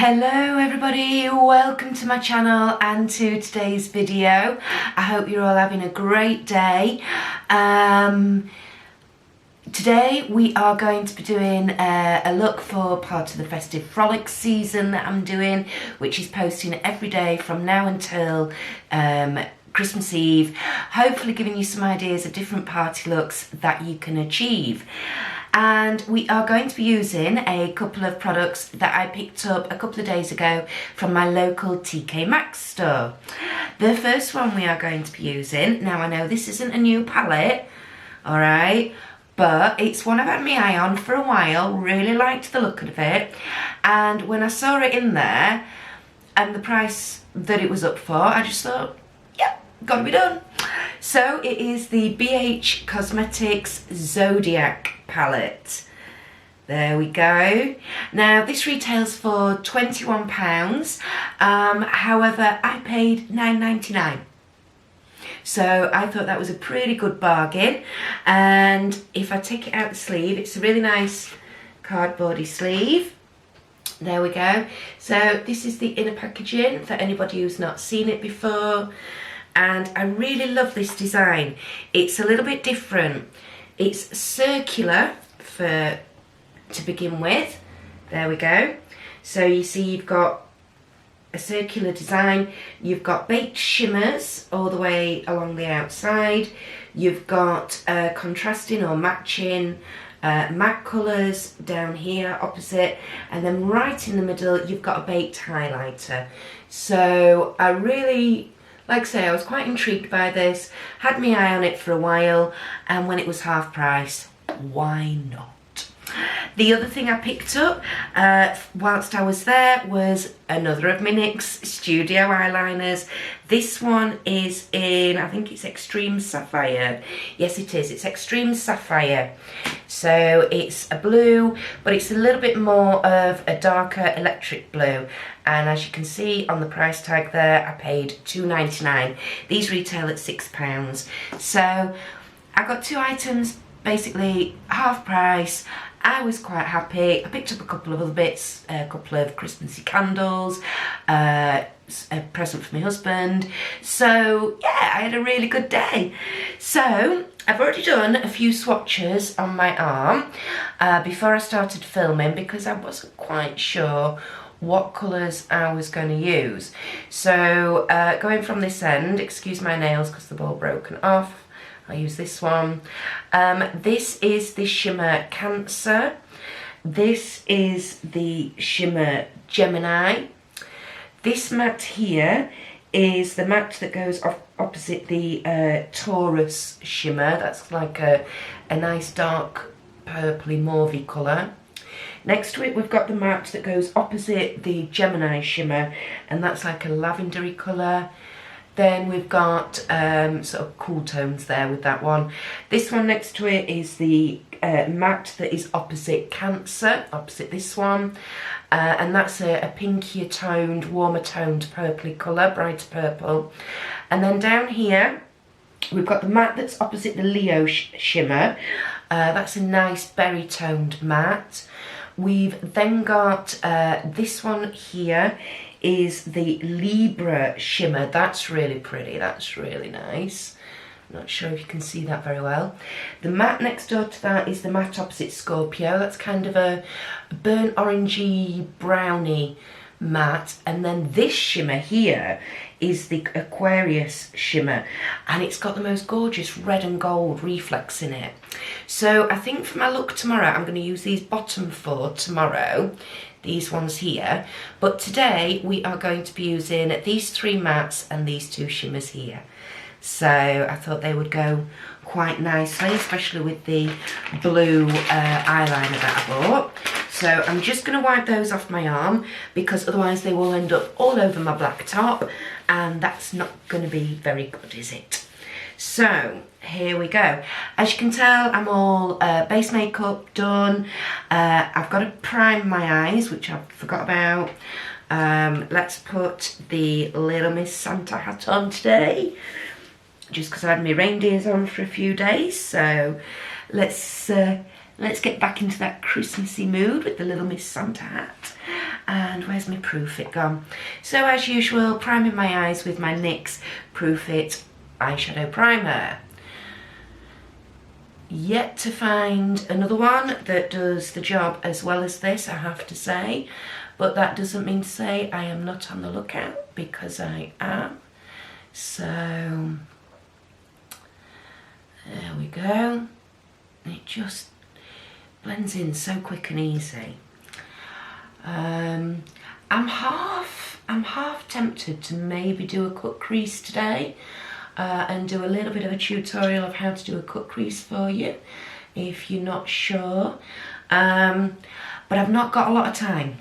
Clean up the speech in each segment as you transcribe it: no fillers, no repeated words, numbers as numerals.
Hello everybody, welcome to my channel and to today's video. I hope you're all having a great day. Today we are going to be doing a look for part of the festive frolic season that I'm doing, which is posting every day from now until Christmas Eve, hopefully giving you some ideas of different party looks that you can achieve. And we are going to be using a couple of products that I picked up a couple of days ago from my local TK Maxx store. The first one we are going to be using, now I know this isn't a new palette, alright, but it's one I've had my eye on for a while, really liked the look of it, and when I saw it in there and the price that it was up for, I just thought, yeah, gotta be done. So it is the BH Cosmetics Zodiac palette. There we go. Now this retails for £21, however I paid £9.99. So I thought that was a pretty good bargain, and if I take it out the sleeve, it's a really nice cardboardy sleeve. There we go. So this is the inner packaging for anybody who's not seen it before, and I really love this design. It's a little bit different. It's circular to begin with. There we go. So you see you've got a circular design, you've got baked shimmers all the way along the outside, you've got contrasting or matching matte colours down here opposite, and then right in the middle you've got a baked highlighter. So I really, like I say, I was quite intrigued by this, had my eye on it for a while, and when it was half price, why not? The other thing I picked up whilst I was there was another of my NYX Studio eyeliners. This one is in, I think it's Extreme Sapphire. Yes it is, it's Extreme Sapphire. So it's a blue, but it's a little bit more of a darker electric blue. And as you can see on the price tag there, I paid £2.99. These retail at £6. So I got two items, basically half price. I was quite happy. I picked up a couple of other bits, a couple of Christmassy candles, a present for my husband. So yeah, I had a really good day. So I've already done a few swatches on my arm before I started filming, because I wasn't quite sure what colours I was going to use. So going from this end, excuse my nails because they've all broken off, I'll use this one. This is the shimmer Cancer. This is the shimmer Gemini. This matte here is the matte that goes opposite the Taurus shimmer. That's like a nice dark purpley mauvey colour. Next to it we've got the matte that goes opposite the Gemini shimmer, and that's like a lavendery colour. Then we've got sort of cool tones there with that one. This one next to it is the matte that is opposite Cancer, opposite this one. And that's a pinkier toned, warmer toned purpley colour, brighter purple. And then down here we've got the matte that's opposite the Leo shimmer. That's a nice berry toned matte. We've then got this one here is the Libra shimmer. That's really pretty, that's really nice. I'm not sure if you can see that very well. The matte next door to that is the matte opposite Scorpio. That's kind of a burnt orangey browny matte. And then this shimmer here is the Aquarius shimmer, and it's got the most gorgeous red and gold reflex in it. So I think for my look tomorrow, I'm going to use these bottom four tomorrow, these ones here, but today we are going to be using these three mattes and these two shimmers here. So I thought they would go quite nicely, especially with the blue eyeliner that I bought. So I'm just going to wipe those off my arm, because otherwise they will end up all over my black top, and that's not going to be very good, is it? So here we go. As you can tell, I'm all base makeup done. I've got to prime my eyes, which I forgot about. Let's put the Little Miss Santa hat on today, just because I had my reindeers on for a few days. So let's get back into that Christmassy mood with the Little Miss Santa hat. And where's my Proof It gone? So as usual, priming my eyes with my NYX Proof It eyeshadow primer. Yet to find another one that does the job as well as this, I have to say. But that doesn't mean to say I am not on the lookout, because I am. So, there we go. It just blends in so quick and easy. I'm half tempted to maybe do a cut crease today. And do a little bit of a tutorial of how to do a cut crease for you if you're not sure, but I've not got a lot of time,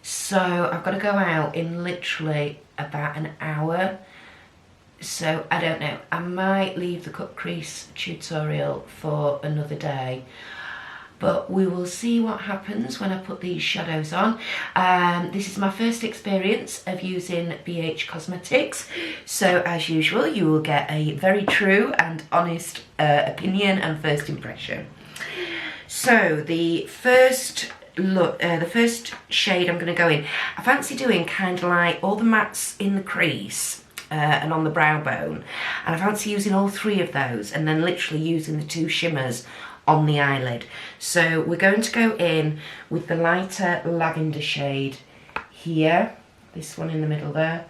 so I've got to go out in literally about an hour, so I don't know, I might leave the cut crease tutorial for another day. But we will see what happens when I put these shadows on. This is my first experience of using BH Cosmetics. So as usual, you will get a very true and honest opinion and first impression. So the first look, the first shade I'm going to go in, I fancy doing kind of like all the mattes in the crease and on the brow bone. And I fancy using all three of those and then literally using the two shimmers on the eyelid. So we're going to go in with the lighter lavender shade here, this one in the middle there.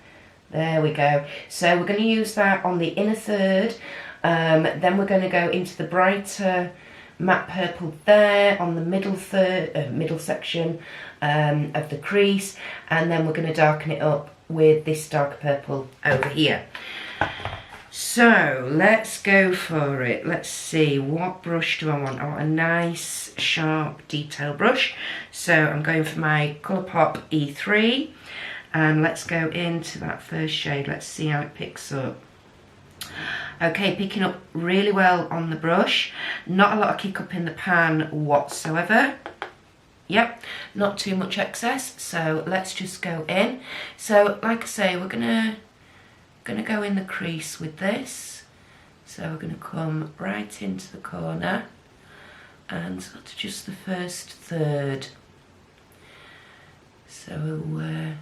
There we go. So we're going to use that on the inner third. Then we're going to go into the brighter matte purple there on the middle third, middle section of the crease, and then we're going to darken it up with this dark purple over here. So let's go for it. Let's see, what brush do I want? I want a nice sharp detail brush. So I'm going for my Colourpop E3, and let's go into that first shade. Let's see how it picks up. Okay, picking up really well on the brush. Not a lot of kick up in the pan whatsoever. Yep, not too much excess. So let's just go in. So like I say, we're gonna go in the crease with this. So we're gonna come right into the corner and sort of just the first third. So we'll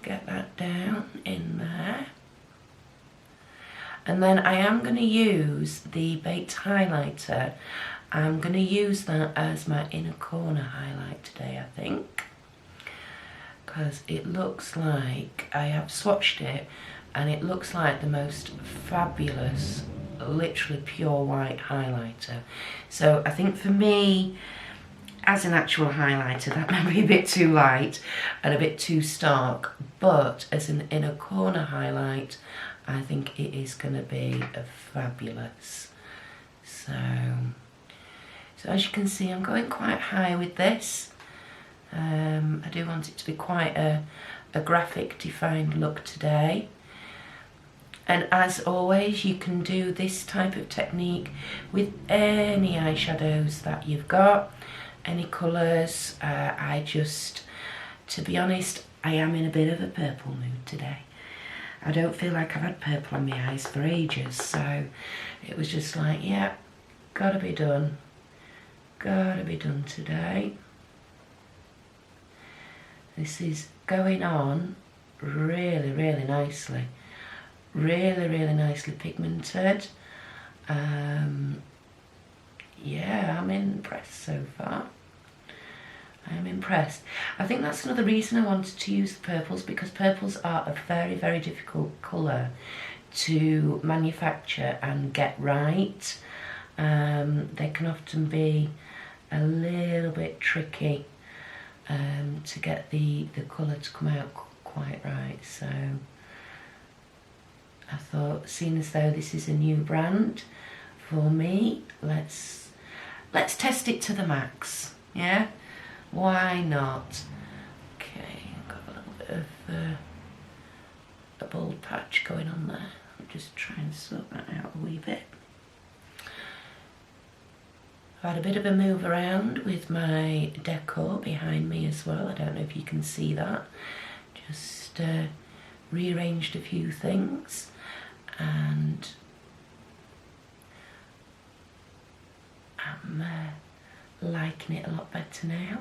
get that down in there. And then I am going to use the baked highlighter. I'm going to use that as my inner corner highlight today, I think. Because it looks like, I have swatched it, and it looks like the most fabulous, literally pure white highlighter. So I think for me, as an actual highlighter, that might be a bit too light and a bit too stark. But as an inner corner highlight, I think it is going to be fabulous. So as you can see, I'm going quite high with this. I do want it to be quite a graphic defined look today. And as always, you can do this type of technique with any eyeshadows that you've got, any colours. To be honest, I am in a bit of a purple mood today. I don't feel like I've had purple on my eyes for ages, so it was just like, yeah, gotta be done today. This is going on really, really nicely. Really, really nicely pigmented. Yeah, I'm impressed so far. I am impressed. I think that's another reason I wanted to use the purples, because purples are a very, very difficult colour to manufacture and get right. They can often be a little bit tricky to get the colour to come out quite right. So I thought, seeing as though this is a new brand for me, let's test it to the max. Yeah, why not? Okay, I've got a little bit of a bold patch going on there. I'll just try and sort that out a wee bit. I've had a bit of a move around with my decor behind me as well. I don't know if you can see that. Just rearranged a few things, and I'm liking it a lot better now.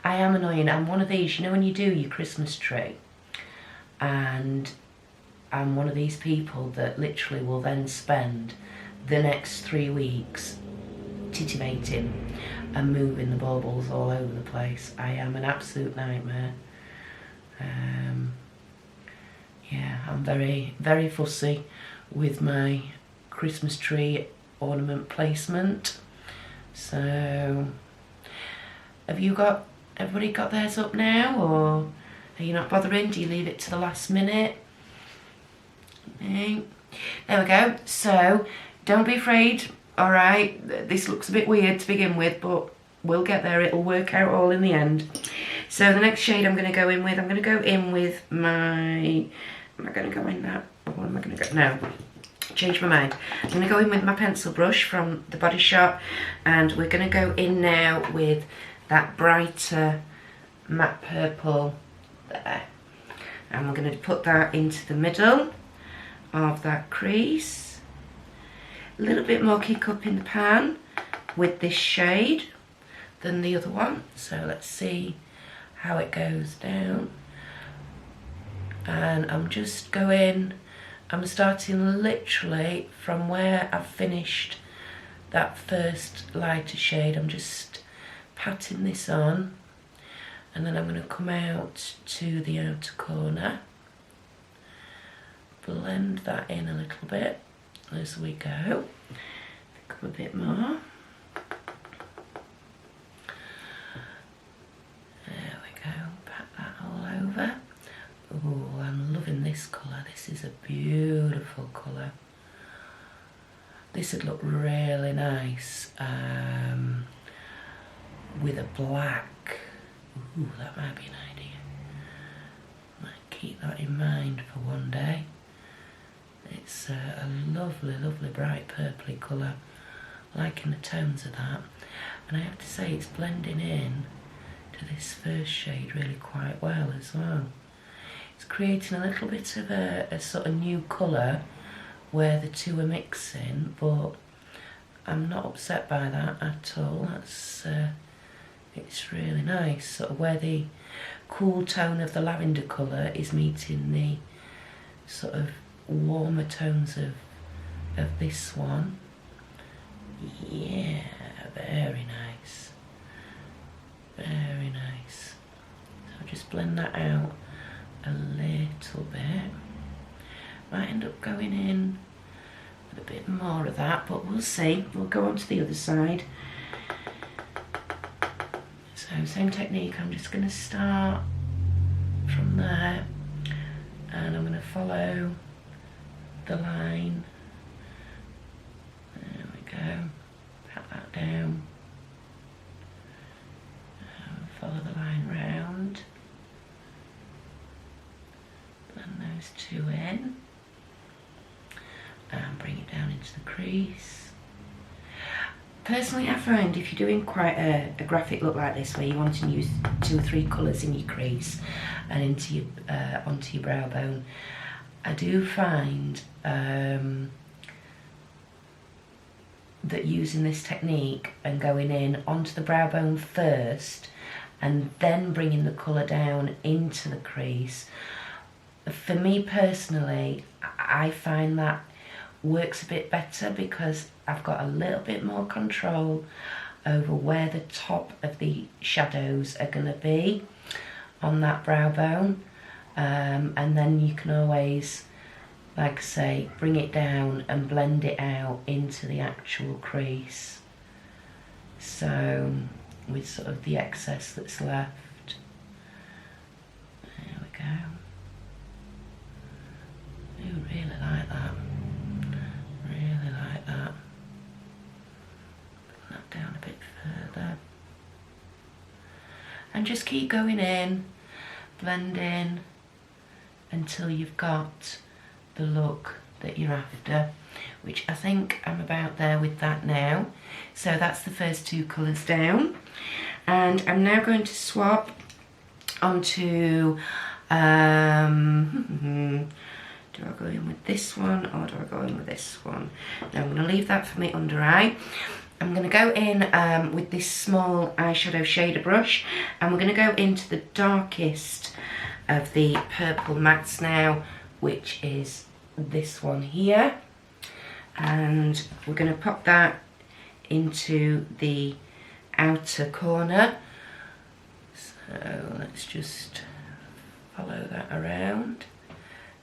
I am annoying. I'm one of these, you know when you do your Christmas tree, and I'm one of these people that literally will then spend the next 3 weeks titivating and moving the baubles all over the place. I am an absolute nightmare. Yeah, I'm very, very fussy with my Christmas tree ornament placement. So, have you got, everybody got theirs up now, or are you not bothering? Do you leave it to the last minute? No. There we go. So, don't be afraid, alright? This looks a bit weird to begin with, but we'll get there. It'll work out all in the end. So the next shade I'm going to go in with, my... Am I going to go in that? Or what am I going to go? No. Change my mind. I'm going to go in with my pencil brush from the Body Shop, and we're going to go in now with that brighter matte purple there. And we're going to put that into the middle of that crease. A little bit more kick up in the pan with this shade than the other one. So let's see how it goes down. And I'm just going, I'm starting literally from where I've finished that first lighter shade. I'm just patting this on, and then I'm going to come out to the outer corner, blend that in a little bit as we go, pick up a bit more. There we go, pat that all over. Oh, I'm loving this colour. This is a beautiful colour. This would look really nice with a black. Ooh, that might be an idea. Might keep that in mind for one day. It's a lovely, lovely bright purpley colour. Liking the tones of that. And I have to say it's blending in to this first shade really quite well as well. It's creating a little bit of a sort of new colour where the two are mixing, but I'm not upset by that at all. That's it's really nice, sort of where the cool tone of the lavender colour is meeting the sort of warmer tones of this one. Yeah, very nice, very nice. So just blend that out a little bit. Might end up going in with a bit more of that, but we'll see. We'll go on to the other side. So same technique, I'm just going to start from there, and I'm going to follow the line. There we go, pat that down, and follow the line round. Blend those two in and bring it down into the crease. Personally, I find if you're doing quite a graphic look like this, where you want to use 2 or 3 colours in your crease and into your onto your brow bone, I do find that using this technique and going in onto the brow bone first and then bringing the colour down into the crease, for me personally, I find that works a bit better because I've got a little bit more control over where the top of the shadows are going to be on that brow bone, and then you can always, like I say, bring it down and blend it out into the actual crease. So with sort of the excess that's left. There we go. I do really like that. Really like that. Bring that down a bit further. And just keep going in, blend in until you've got the look that you're after, which I think I'm about there with that now. So that's the first 2 colours down, and I'm now going to swap onto do I go in with this one or do I go in with this one? Now I'm going to leave that for my under eye. I'm going to go in with this small eyeshadow shader brush, and we're going to go into the darkest of the purple mattes now, which is this one here, and we're going to pop that into the outer corner. So let's just follow that around,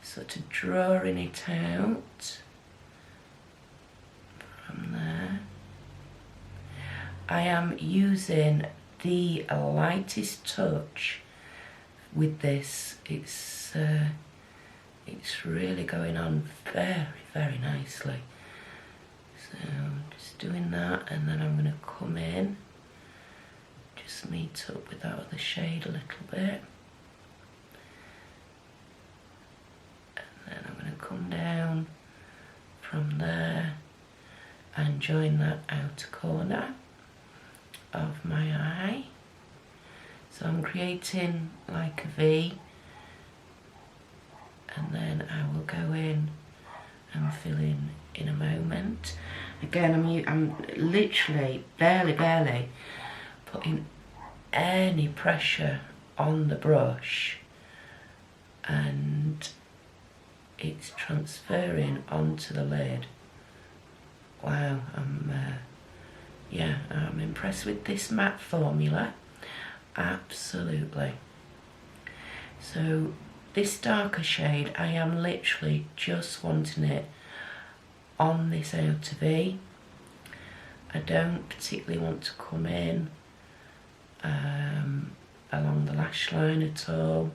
sort of drawing it out from there. I am using the lightest touch with this. It's really going on very, very nicely. So just doing that, and then I'm going to come in, just meet up with that other shade a little bit, and then I'm going to come down from there and join that outer corner of my eye. So I'm creating like a V, and then I will go in and fill in a moment. Again, I'm literally barely putting any pressure on the brush, and it's transferring onto the lid. Wow, I'm impressed with this matte formula, absolutely. So this darker shade, I am literally just wanting it on this outer V. I don't particularly want to come in along the lash line at all.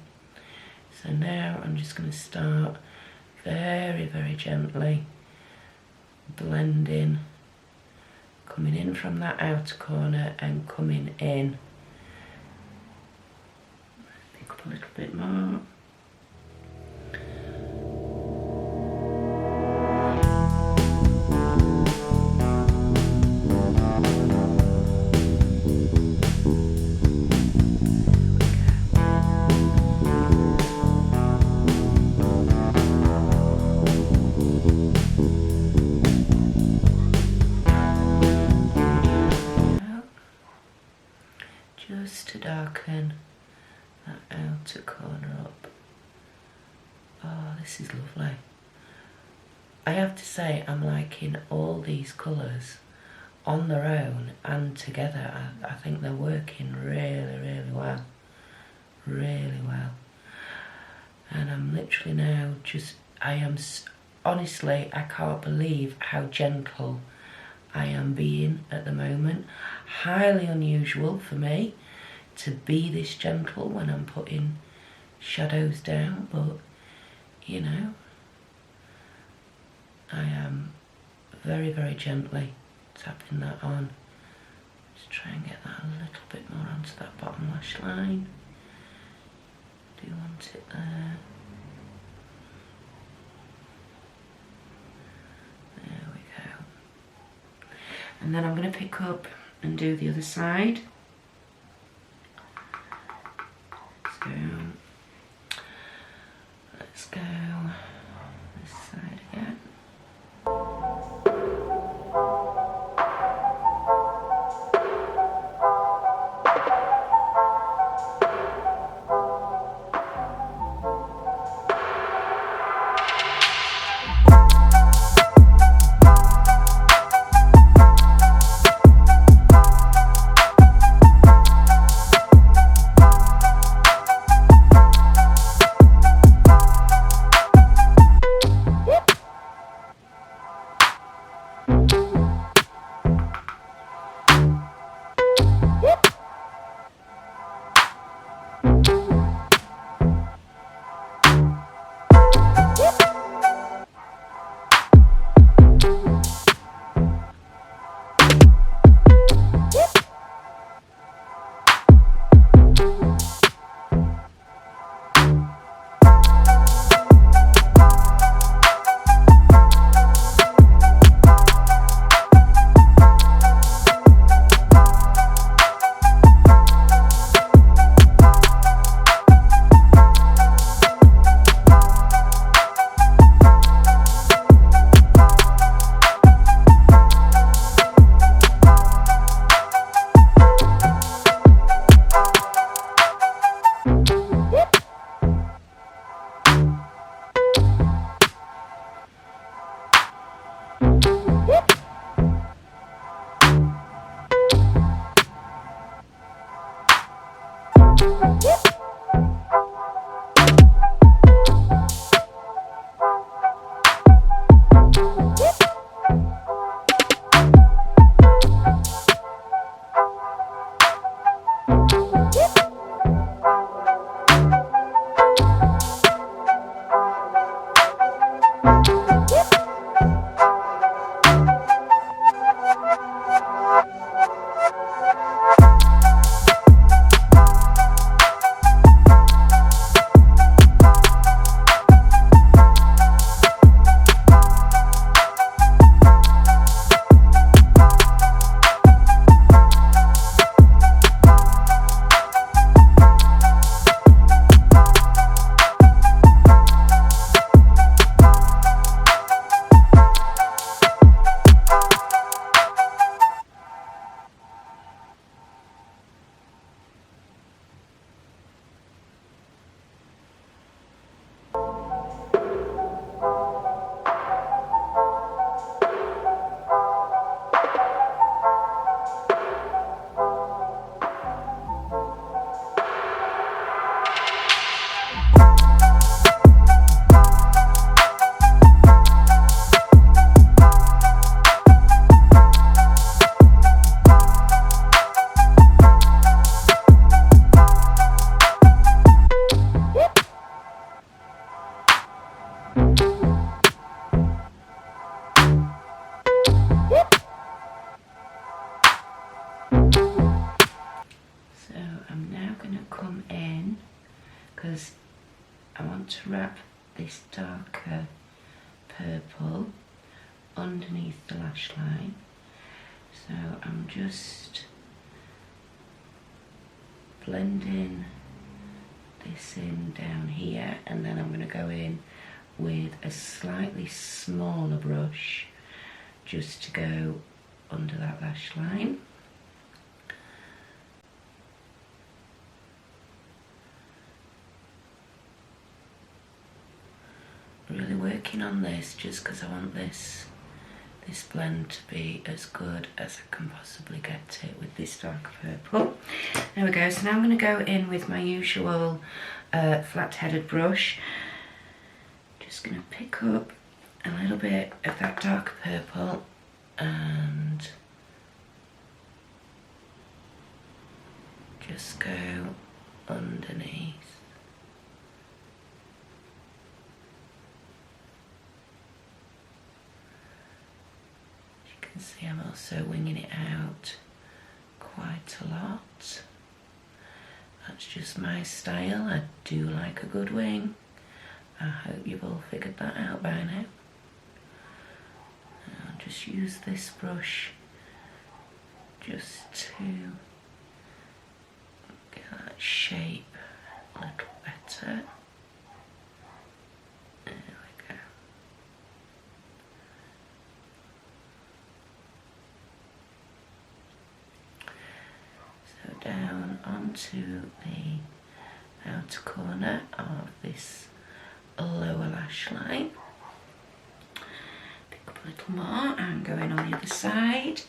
So now I'm just going to start very, very gently blending, coming in from that outer corner and coming in. Pick up a little bit more. Just to darken that outer corner up. Oh, this is lovely. I have to say, I'm liking all these colours on their own and together. I think they're working really, really well. Really well. And I'm literally now just, honestly, I can't believe how gentle I am being at the moment. Highly unusual for me to be this gentle when I'm putting shadows down, but you know, I am very, very gently tapping that on. Just try and get that a little bit more onto that bottom lash line. Do you want it there? There we go. And then I'm going to pick up and do the other side. So let's go this side again. Because I want to wrap this darker purple underneath the lash line. So I'm just blending this in down here, and then I'm going to go in with a slightly smaller brush just to go under that lash line. Really working on this just because I want this blend to be as good as I can possibly get it with this dark purple. There we go. So now I'm going to go in with my usual flat-headed brush. Just going to pick up a little bit of that dark purple and just go underneath. See, I'm also winging it out quite a lot. That's just my style. I do like a good wing. I hope you've all figured that out by now. I'll just use this brush just to get that shape a little better. Down onto the outer corner of this lower lash line. Pick up a little more and go in on the other side.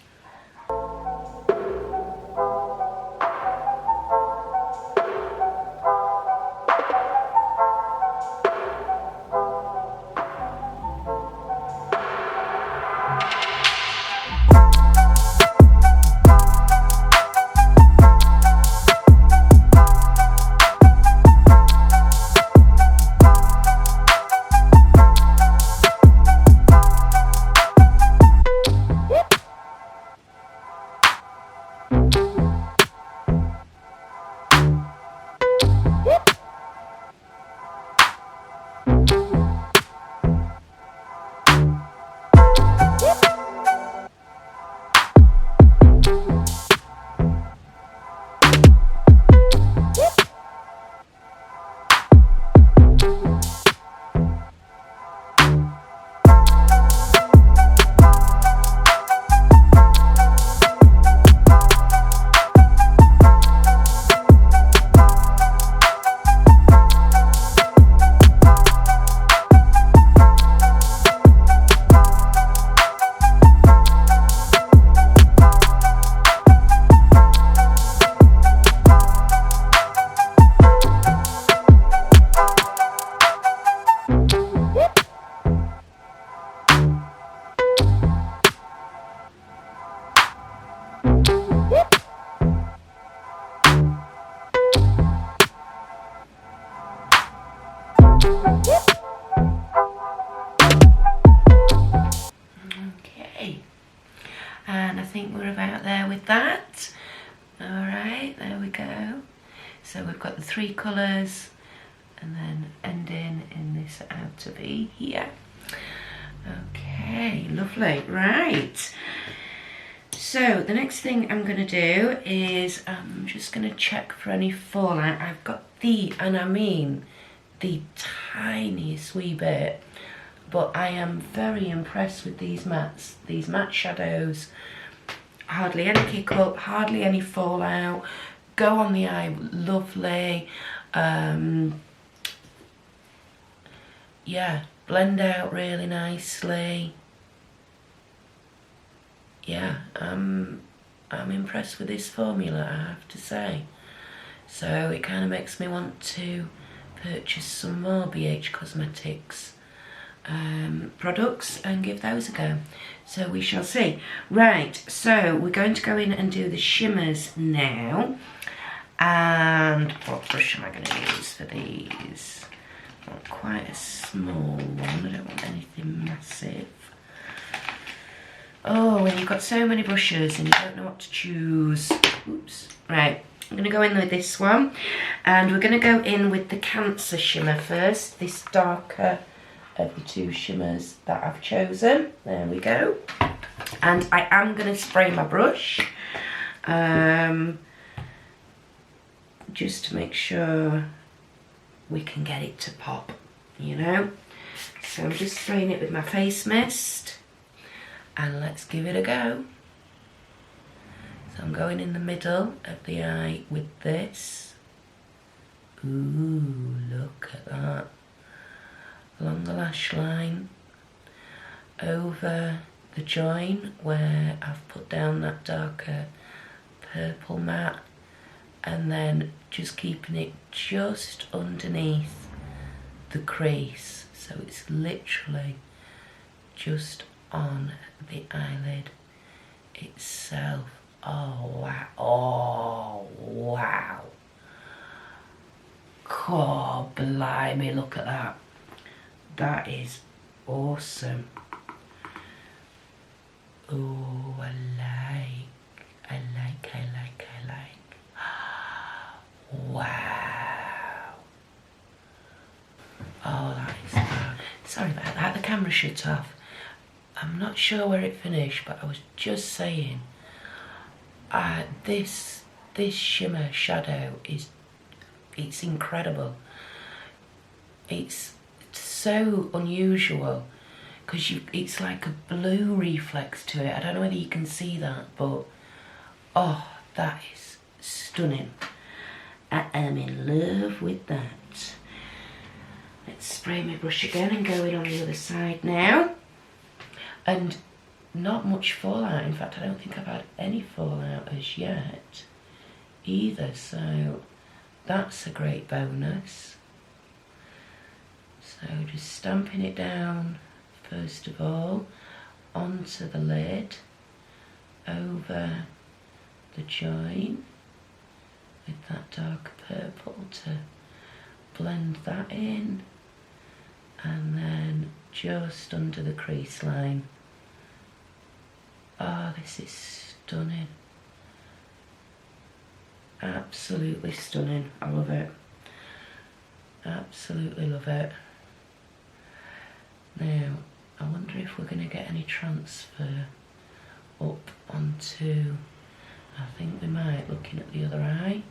So we've got the 3 colours and then ending in this outer V here. Okay, lovely. Right. So the next thing I'm going to do is I'm just going to check for any fallout. I've got and I mean the tiniest wee bit, but I am very impressed with these mattes. These matte shadows, hardly any kick up, hardly any fallout, go on the eye lovely. Yeah, blend out really nicely. Yeah, I'm impressed with this formula, I have to say. So it kind of makes me want to purchase some more BH Cosmetics products and give those a go. So we shall see. Right, so we're going to go in and do the shimmers now. And what brush am I going to use for these? I want quite a small one, I don't want anything massive. Oh, when you've got so many brushes and you don't know what to choose. Oops. Right, I'm going to go in with this one. And we're going to go in with the Cancer shimmer first. This darker of the 2 shimmers that I've chosen. There we go. And I am going to spray my brush. Just to make sure we can get it to pop, you know. So I'm just spraying it with my face mist. And let's give it a go. So I'm going in the middle of the eye with this. Ooh, look at that. Along the lash line, over the join where I've put down that darker purple matte, and then just keeping it just underneath the crease. So it's literally just on the eyelid itself. Oh wow, oh wow. God blimey, look at that. That is awesome. Oh, I like. Wow. Oh, that is good. Sorry about that, the camera shut off. I'm not sure where it finished, but I was just saying, this shimmer shadow it's incredible. It's so unusual because it's like a blue reflex to it. I don't know whether you can see that, but oh, that is stunning. I am in love with that. Let's spray my brush again and go in on the other side now. And not much fallout. In fact, I don't think I've had any fallout as yet either, so that's a great bonus. So just stamping it down first of all onto the lid, over the join with that dark purple to blend that in, and then just under the crease line. Oh, this is stunning. Absolutely stunning. I love it. Absolutely love it. Now, I wonder if we're going to get any transfer up onto, I think we might, looking at the other eye,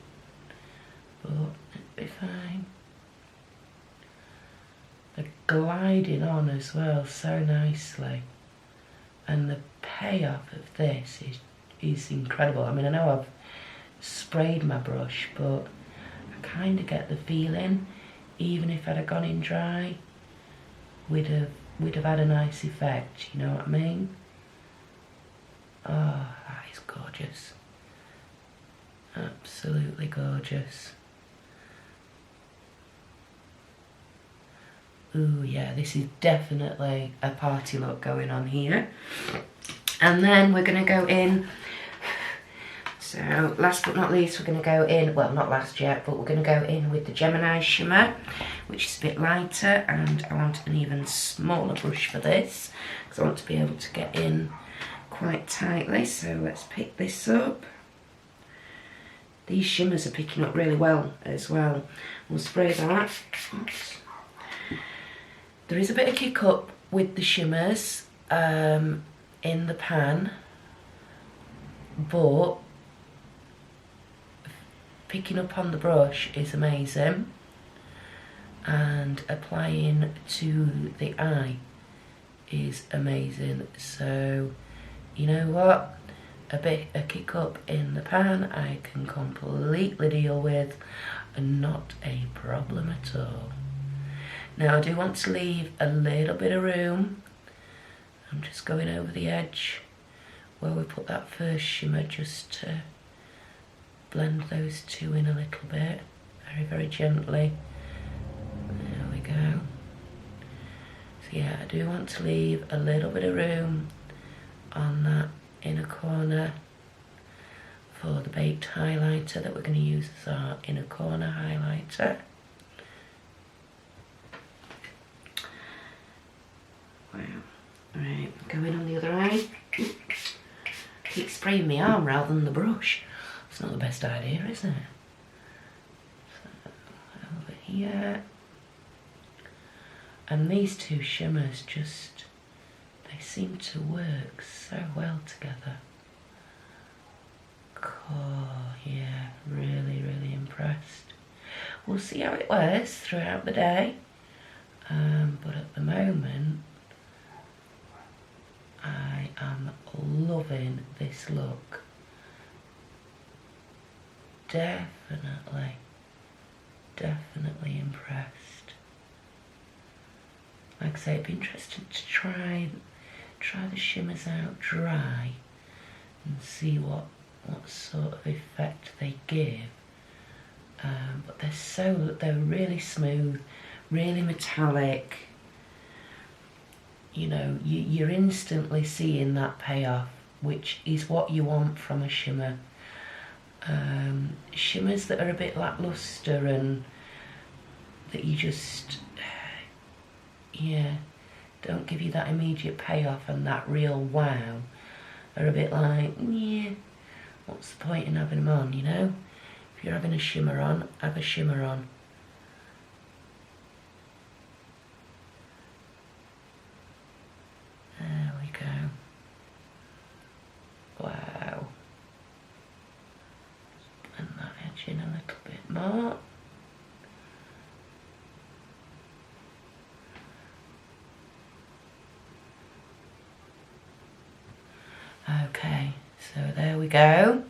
but it'll be fine. They're gliding on as well so nicely, and the payoff of this is incredible. I mean, I know I've sprayed my brush, but I kind of get the feeling, even if I'd have gone in dry, we'd have had a nice effect, you know what I mean? Oh, that is gorgeous. Absolutely gorgeous. Ooh, yeah, this is definitely a party look going on here. And then we're going to go in, so last but not least, we're going to go in, well, not last yet, but we're going to go in with the Gemini shimmer, which is a bit lighter, and I want an even smaller brush for this, because I want to be able to get in quite tightly. So let's pick this up, these shimmers are picking up really well as well. We'll spray that. Oops. There is a bit of kick up with the shimmers in the pan, but picking up on the brush is amazing, and applying to the eye is amazing. So you know what, a kick up in the pan I can completely deal with, and not a problem at all. Now I do want to leave a little bit of room. I'm just going over the edge where we put that first shimmer, just to blend those two in a little bit, very, very gently. There we go. So yeah, I do want to leave a little bit of room on that inner corner for the baked highlighter that we're going to use as our inner corner highlighter. Wow. Right, going on the other eye. Keep spraying my arm rather than the brush. It's not the best idea, is it? So, over here. And these two shimmers just, they seem to work so well together. Oh, yeah, really, really impressed. We'll see how it wears throughout the day. But at the moment, I am loving this look. Definitely impressed. Like I say, it'd be interesting to try the shimmers out dry and see what sort of effect they give. But they're really smooth, really metallic. You know, you're instantly seeing that payoff, which is what you want from a shimmer. Shimmers that are a bit lackluster and that you just, yeah, don't give you that immediate payoff and that real wow, are a bit like, yeah, what's the point in having them on, you know? If you're having a shimmer on, have a shimmer on. There we go. Wow. Blend that edge in a little bit more. Okay, so there we go.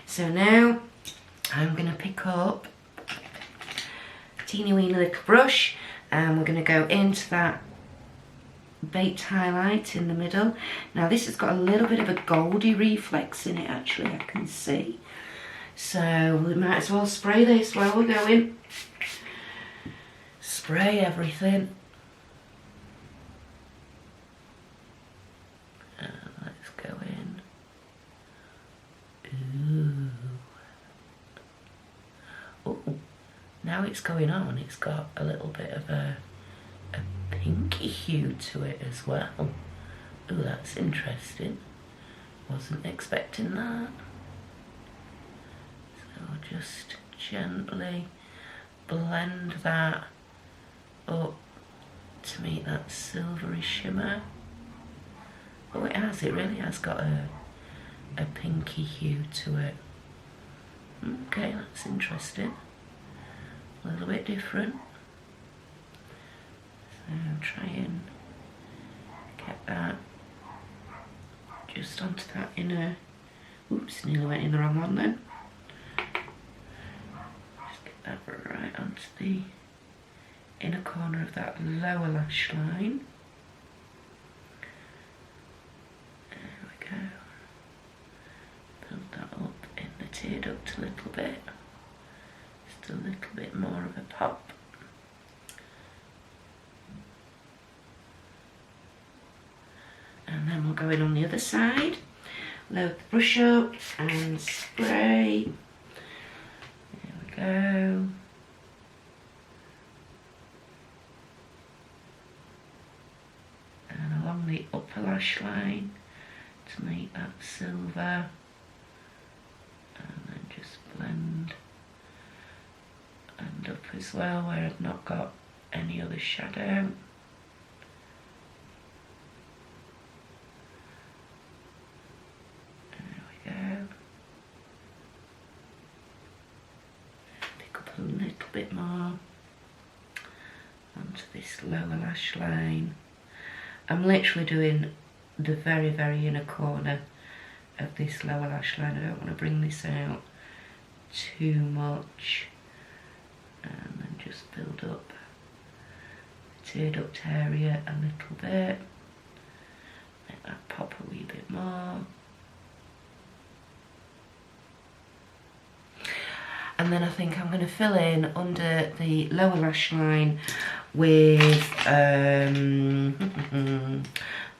So now I'm going to pick up a teeny weeny little brush, and we're going to go into that baked highlight in the middle. Now this has got a little bit of a goldy reflex in it, actually, I can see. So we might as well spray this while we're going. Spray everything. And let's go in. Ooh. Oh, now it's going on. It's got a little bit of a pinky hue to it as well. Oh, that's interesting. Wasn't expecting that. So I'll just gently blend that up to meet that silvery shimmer. Oh, it really has got a pinky hue to it. Okay, that's interesting. A little bit different. So try and get that just onto that inner, oops, nearly went in the wrong one then. Just get that right onto the inner corner of that lower lash line. There we go. Build that up in the tear duct a little bit. Just a little bit more of a pop. And then we'll go in on the other side, load the brush up and spray. There we go. And along the upper lash line to make that silver. And then just blend blend up as well where I've not got any other shadow. There we go. Pick up a little bit more onto this lower lash line. I'm literally doing the very, very inner corner of this lower lash line. I don't want to bring this out too much, and then just build up the tear duct area a little bit. Make that pop a wee bit more. And then I think I'm going to fill in under the lower lash line with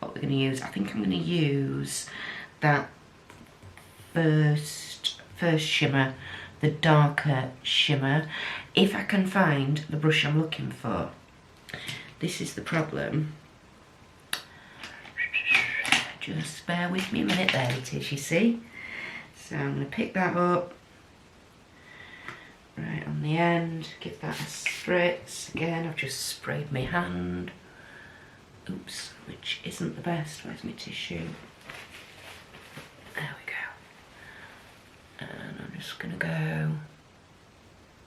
what we're going to use. I think I'm going to use that first shimmer, the darker shimmer, if I can find the brush I'm looking for. This is the problem. Just bear with me a minute. There it is, you see. So I'm going to pick that up right on the end, give that a spritz. Again, I've just sprayed my hand. Oops, which isn't the best. Where's my tissue? There we go. And I'm just going to go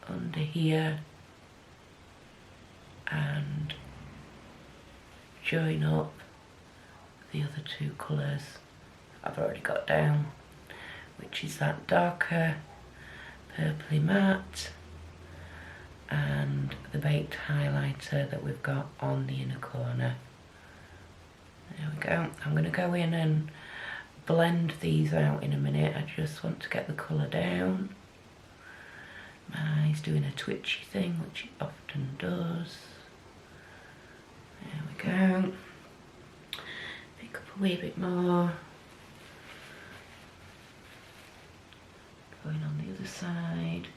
under here and join up the other two colours I've already got down, which is that darker purpley matte and the baked highlighter that we've got on the inner corner. There we go. I'm going to go in and blend these out in a minute. I just want to get the colour down. My eye's doing a twitchy thing, which it often does. There we go. Pick up a wee bit more. Going on the other side.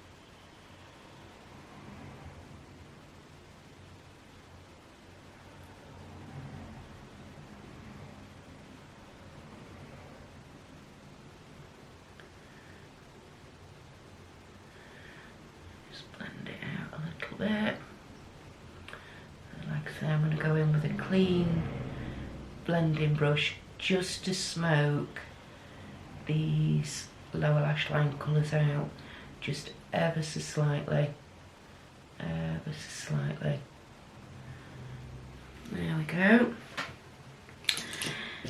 Just blend it out a little bit. And like I say, I'm going to go in with a clean blending brush just to smoke these lower lash line colours out just ever so slightly. Ever so slightly. There we go.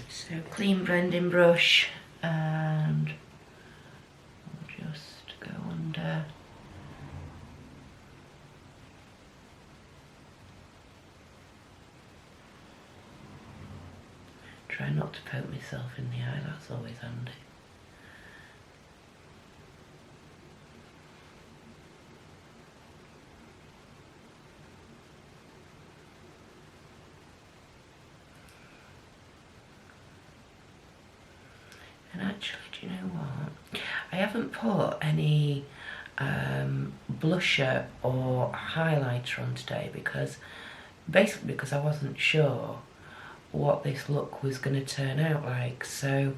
So clean blending brush, and we'll just go under. Try not to poke myself in the eye, that's always handy. And actually, do you know what? I haven't put any blusher or highlighter on today because I wasn't sure what this look was going to turn out like. So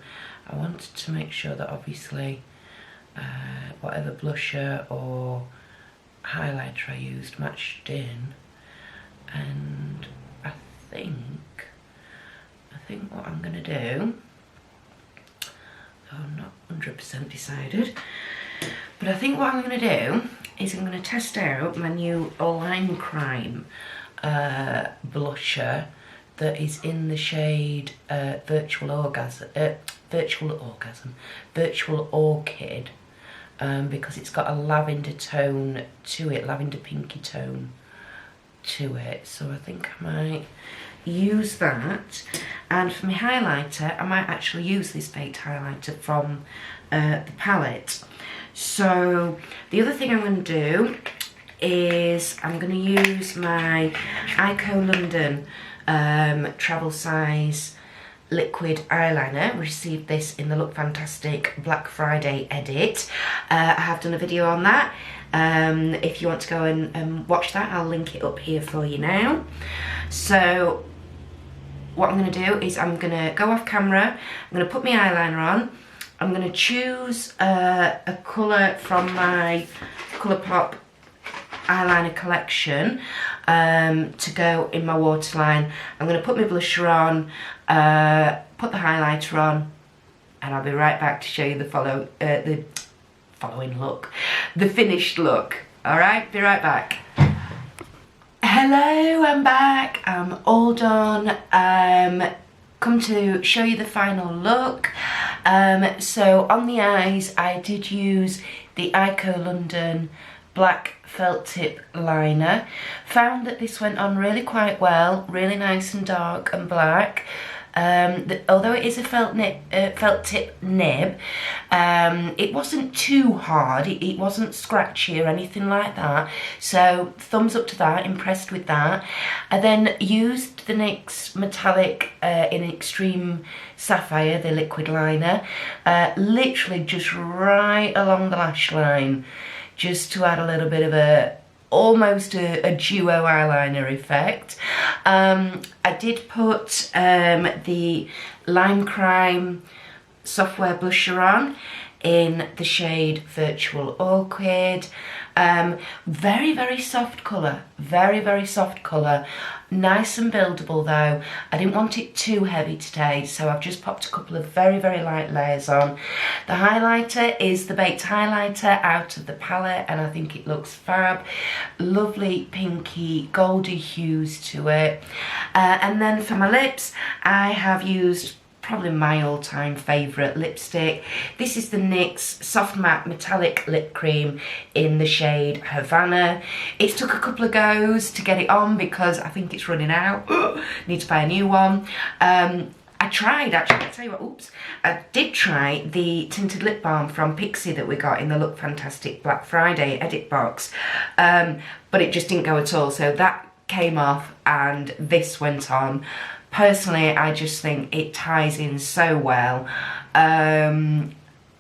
I wanted to make sure that obviously whatever blusher or highlighter I used matched in. And I think what I'm going to do, I'm not 100% decided, but I think what I'm going to do is I'm going to test out my new Lime Crime blusher that is in the shade Virtual Orchid, because it's got a lavender tone to it, lavender pinky tone to it. So I think I might use that. And for my highlighter, I might actually use this baked highlighter from the palette. So the other thing I'm going to do is I'm going to use my Ico London travel size liquid eyeliner. Received this in the Look Fantastic Black Friday edit. I have done a video on that. If you want to go and watch that, I'll link it up here for you now. So what I'm going to do is I'm going to go off camera, I'm going to put my eyeliner on, I'm going to choose a colour from my Colourpop eyeliner collection to go in my waterline. I'm going to put my blusher on, put the highlighter on, and I'll be right back to show you the following look, the finished look. Alright, be right back. Hello, I'm back. I'm all done. Come to show you the final look. So on the eyes, I did use the Ico London black felt tip liner. Found that this went on really quite well, really nice and dark and black. Although it is a felt tip nib, it wasn't too hard, it wasn't scratchy or anything like that, so thumbs up to that, impressed with that. I then used the NYX metallic in Extreme Sapphire, the liquid liner, literally just right along the lash line, just to add a little bit of almost a duo eyeliner effect. I did put the Lime Crime Software blusher on in the shade Virtual Awkward. Very, very soft colour, very soft colour. Nice and buildable though. I didn't want it too heavy today, so I've just popped a couple of very light layers on. The highlighter is the Baked highlighter out of the palette, and I think it looks fab. Lovely pinky goldy hues to it. And then for my lips, I have used probably my all-time favourite lipstick. This is the NYX Soft Matte Metallic Lip Cream in the shade Havana. It took a couple of goes to get it on because I think it's running out. Need to buy a new one. I tried, actually, I'll tell you what, oops. I did try the tinted lip balm from Pixie that we got in the Look Fantastic Black Friday edit box, but it just didn't go at all, so that came off and this went on. Personally, I just think it ties in so well. I'm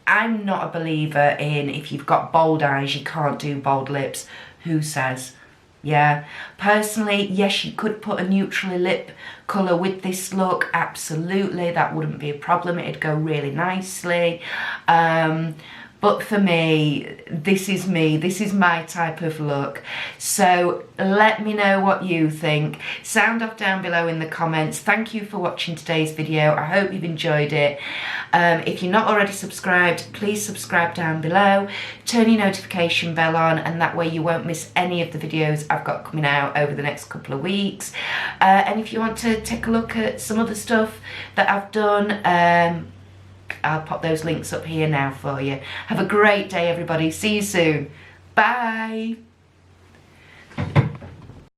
not a believer in if you've got bold eyes, you can't do bold lips. Who says? Yeah. Personally, yes, you could put a neutral lip colour with this look. Absolutely, that wouldn't be a problem. It'd go really nicely. But for me, this is my type of look. So let me know what you think. Sound off down below in the comments. Thank you for watching today's video. I hope you've enjoyed it. If you're not already subscribed, please subscribe down below. Turn your notification bell on, and that way you won't miss any of the videos I've got coming out over the next couple of weeks. And if you want to take a look at some other stuff that I've done, I'll pop those links up here now for you. Have a great day, everybody. See you soon. Bye.